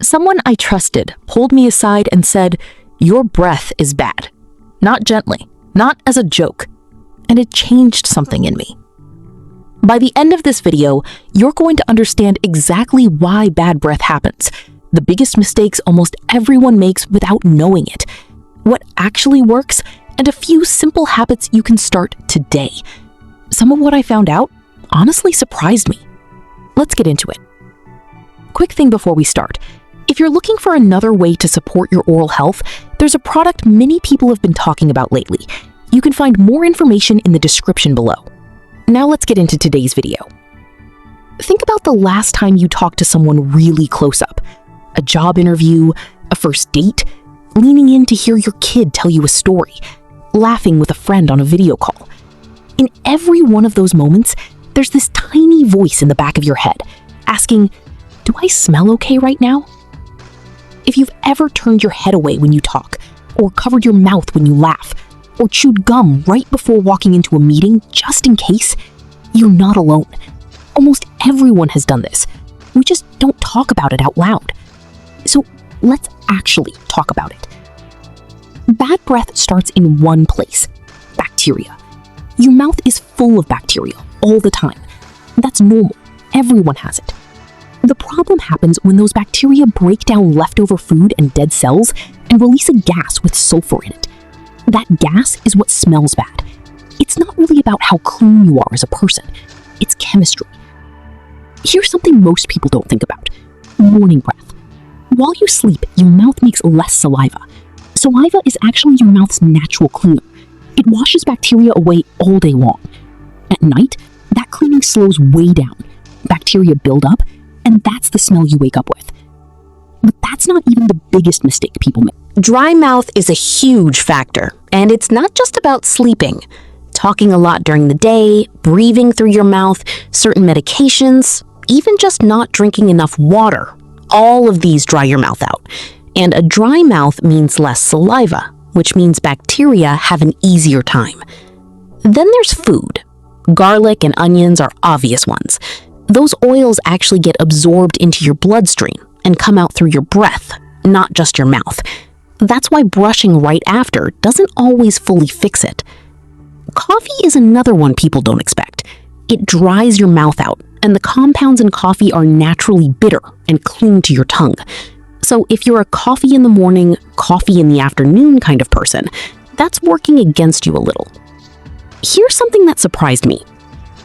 Someone I trusted pulled me aside and said, "Your breath is bad." Not gently, not as a joke. And it changed something in me. By the end of this video, you're going to understand exactly why bad breath happens, the biggest mistakes almost everyone makes without knowing it, what actually works, and a few simple habits you can start today. Some of what I found out honestly surprised me. Let's get into it. Quick thing before we start. If you're looking for another way to support your oral health, there's a product many people have been talking about lately. You can find more information in the description below. Now let's get into today's video. Think about the last time you talked to someone really close up. A job interview, a first date, leaning in to hear your kid tell you a story, laughing with a friend on a video call. In every one of those moments, there's this tiny voice in the back of your head asking, "Do I smell okay right now?" If you've ever turned your head away when you talk, or covered your mouth when you laugh, or chewed gum right before walking into a meeting just in case, you're not alone. Almost everyone has done this. We just don't talk about it out loud. So let's actually talk about it. Bad breath starts in one place: bacteria. Your mouth is full of bacteria all the time. That's normal. Everyone has it. The problem happens when those bacteria break down leftover food and dead cells and release a gas with sulfur in it. That gas is what smells bad. It's not really about how clean you are as a person. It's chemistry. Here's something most people don't think about: morning breath. While you sleep, your mouth makes less saliva. Saliva is actually your mouth's natural cleaner. It washes bacteria away all day long. At night, that cleaning slows way down. Bacteria build up, and that's the smell you wake up with. But that's not even the biggest mistake people make. Dry mouth is a huge factor, and it's not just about sleeping. Talking a lot during the day, breathing through your mouth, certain medications, even just not drinking enough water. All of these dry your mouth out. And a dry mouth means less saliva, which means bacteria have an easier time. Then there's food. Garlic and onions are obvious ones. Those oils actually get absorbed into your bloodstream and come out through your breath, not just your mouth. That's why brushing right after doesn't always fully fix it. Coffee is another one people don't expect. It dries your mouth out, and the compounds in coffee are naturally bitter and cling to your tongue. So if you're a coffee in the morning, coffee in the afternoon kind of person, that's working against you a little. Here's something that surprised me.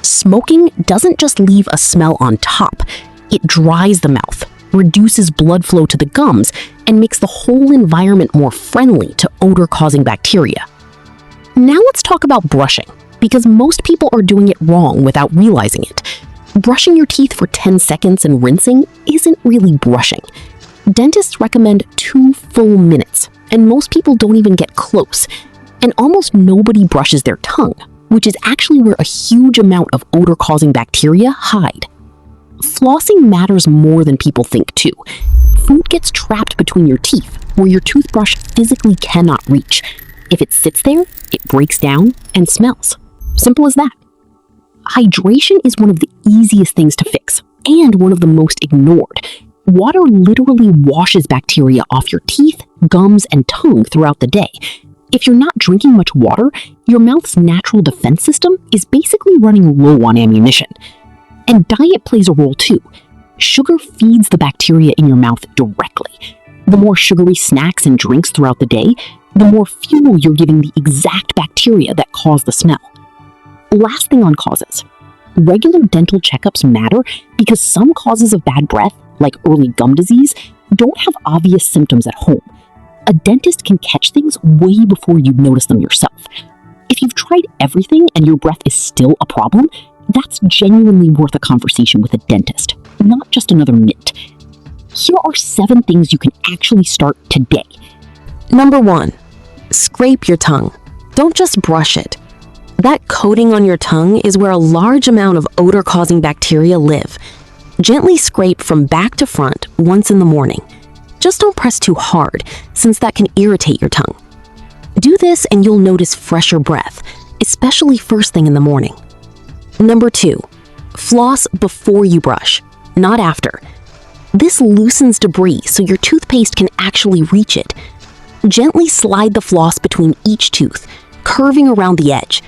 Smoking doesn't just leave a smell on top. It dries the mouth, reduces blood flow to the gums, and makes the whole environment more friendly to odor-causing bacteria. Now let's talk about brushing, because most people are doing it wrong without realizing it. Brushing your teeth for 10 seconds and rinsing isn't really brushing. Dentists recommend 2 full minutes, and most people don't even get close. And almost nobody brushes their tongue, which is actually where a huge amount of odor-causing bacteria hide. Flossing matters more than people think too. Food gets trapped between your teeth, where your toothbrush physically cannot reach. If it sits there, it breaks down and smells. Simple as that. Hydration is one of the easiest things to fix, and one of the most ignored. Water literally washes bacteria off your teeth, gums, and tongue throughout the day. If you're not drinking much water, your mouth's natural defense system is basically running low on ammunition. And diet plays a role too. Sugar feeds the bacteria in your mouth directly. The more sugary snacks and drinks throughout the day, the more fuel you're giving the exact bacteria that cause the smell. Last thing on causes. Regular dental checkups matter because some causes of bad breath, like early gum disease, don't have obvious symptoms at home. A dentist can catch things way before you notice them yourself. If you've tried everything and your breath is still a problem, that's genuinely worth a conversation with a dentist, not just another mint. Here are 7 things you can actually start today. Number 1, scrape your tongue. Don't just brush it. That coating on your tongue is where a large amount of odor-causing bacteria live. Gently scrape from back to front once in the morning. Just don't press too hard, since that can irritate your tongue. Do this and you'll notice fresher breath, especially first thing in the morning. Number 2, floss before you brush, not after. This loosens debris so your toothpaste can actually reach it. Gently slide the floss between each tooth, curving around the edge.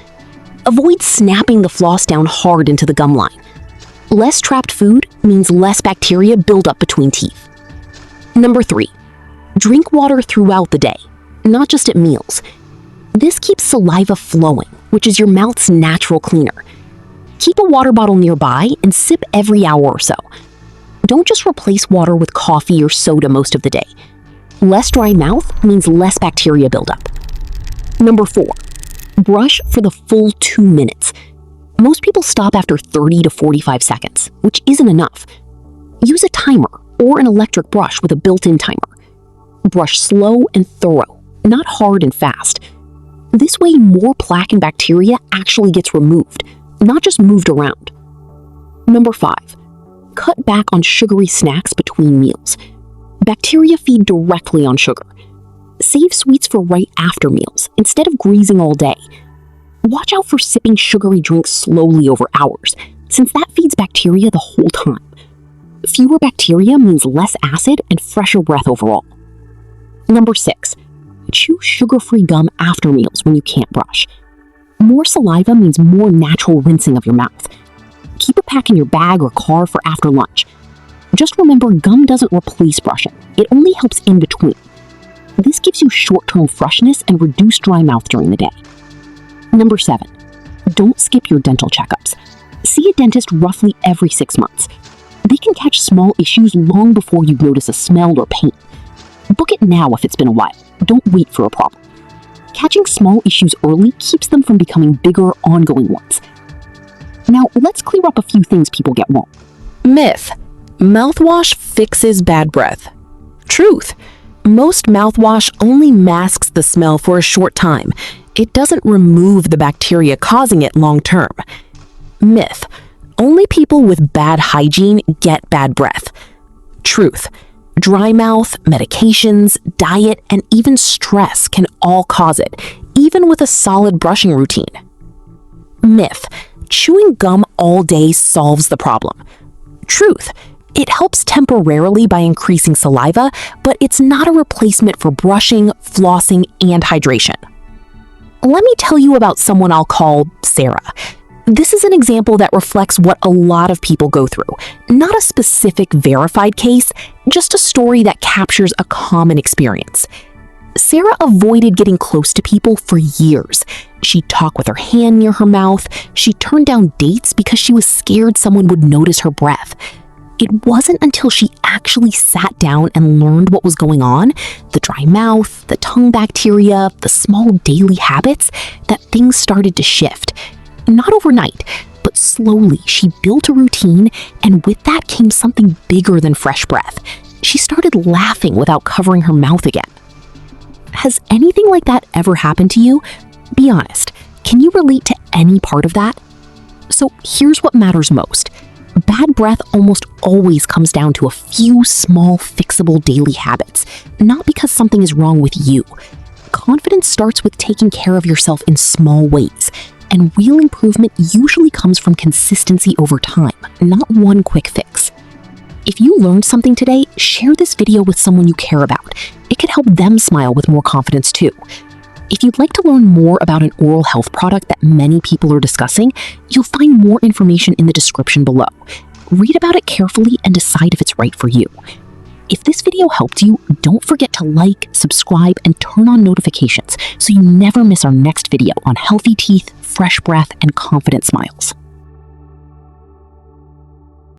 Avoid snapping the floss down hard into the gum line. Less trapped food means less bacteria build up between teeth. Number 3, drink water throughout the day, not just at meals. This keeps saliva flowing, which is your mouth's natural cleaner. Keep a water bottle nearby and sip every hour or so. Don't just replace water with coffee or soda most of the day. Less dry mouth means less bacteria buildup. Number 4, brush for the full 2 minutes. Most people stop after 30 to 45 seconds, which isn't enough. Use a timer or an electric brush with a built-in timer. Brush slow and thorough, not hard and fast. This way, more plaque and bacteria actually gets removed, not just moved around. Number 5, cut back on sugary snacks between meals. Bacteria feed directly on sugar. Save sweets for right after meals, instead of greasing all day. Watch out for sipping sugary drinks slowly over hours, since that feeds bacteria the whole time. Fewer bacteria means less acid and fresher breath overall. Number 6, chew sugar-free gum after meals when you can't brush. More saliva means more natural rinsing of your mouth. Keep a pack in your bag or car for after lunch. Just remember, gum doesn't replace brushing. It only helps in between. This gives you short-term freshness and reduced dry mouth during the day. Number 7, don't skip your dental checkups. See a dentist roughly every 6 months. They can catch small issues long before you notice a smell or pain. Book it now if it's been a while. Don't wait for a problem. Catching small issues early keeps them from becoming bigger, ongoing ones. Now, let's clear up a few things people get wrong. Myth: mouthwash fixes bad breath. Truth: most mouthwash only masks the smell for a short time. It doesn't remove the bacteria causing it long term. Myth: only people with bad hygiene get bad breath. Truth: dry mouth, medications, diet, and even stress can all cause it, even with a solid brushing routine. Myth: chewing gum all day solves the problem. Truth: it helps temporarily by increasing saliva, but it's not a replacement for brushing, flossing, and hydration. Let me tell you about someone I'll call Sarah. This is an example that reflects what a lot of people go through. Not a specific verified case, just a story that captures a common experience. Sarah avoided getting close to people for years. She'd talk with her hand near her mouth. She turned down dates because she was scared someone would notice her breath. It wasn't until she actually sat down and learned what was going on, the dry mouth, the tongue bacteria, the small daily habits, that things started to shift. Not overnight, but slowly she built a routine, and with that came something bigger than fresh breath. She started laughing without covering her mouth again. Has anything like that ever happened to you? Be honest, can you relate to any part of that? So here's what matters most. Bad breath almost always comes down to a few small, fixable daily habits, not because something is wrong with you. Confidence starts with taking care of yourself in small ways, and real improvement usually comes from consistency over time, not one quick fix. If you learned something today, share this video with someone you care about. It could help them smile with more confidence too. If you'd like to learn more about an oral health product that many people are discussing, you'll find more information in the description below. Read about it carefully and decide if it's right for you. If this video helped you, don't forget to like, subscribe, and turn on notifications so you never miss our next video on healthy teeth, fresh breath, and confident smiles.